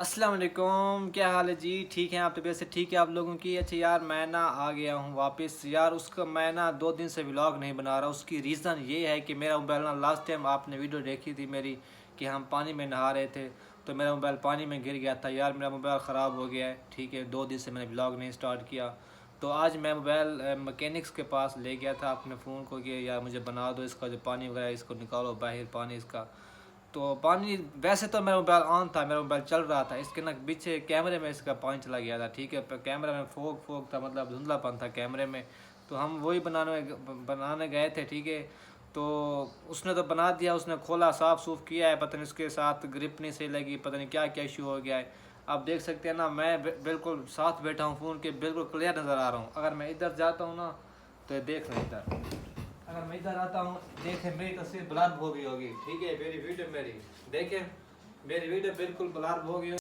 अस्सलाम वालेकुम, क्या हाल है जी? ठीक है आप? तबीयत से ठीक है आप लोगों की? अच्छा यार, मैं ना आ गया हूँ वापस यार। उसका मैं ना 2 दिन से व्लॉग नहीं बना रहा। उसकी रीज़न ये है कि मेरा मोबाइल ना, लास्ट टाइम आपने वीडियो देखी थी मेरी कि हम पानी में नहा रहे थे, तो मेरा मोबाइल पानी में गिर गया था यार। मेरा मोबाइल ख़राब हो गया है, ठीक है। 2 दिन से मैंने व्लॉग नहीं स्टार्ट किया। तो आज मैं मोबाइल मैकेनिक्स के पास ले गया था अपने फ़ोन को कि यार मुझे बना दो इसका जो पानी वगैरह, इसको निकालो बाहर पानी इसका। तो पानी वैसे तो मेरा मोबाइल ऑन था, मेरा मोबाइल चल रहा था, इसके ना पीछे कैमरे में इसका पानी चला गया था, ठीक है। पर कैमरे में फोक फोक था, मतलब धुंधलापन था कैमरे में। तो हम वही बनाने गए थे, ठीक है। तो उसने तो बना दिया, उसने खोला साफ़ सूफ किया है, पता नहीं उसके साथ ग्रिप नहीं सही लगी, पता नहीं क्या क्या इशू हो गया है। आप देख सकते हैं ना, मैं बिल्कुल साथ बैठा हूँ फ़ोन के, बिल्कुल क्लियर नज़र आ रहा हूँ। अगर मैं इधर जाता हूँ ना तो ये देख लें इधर, अगर मैं इधर आता हूँ देखें मेरी तस्वीर ब्लर हो गई होगी, ठीक है। मेरी वीडियो मेरी देखें, मेरी वीडियो बिल्कुल ब्लर हो गई।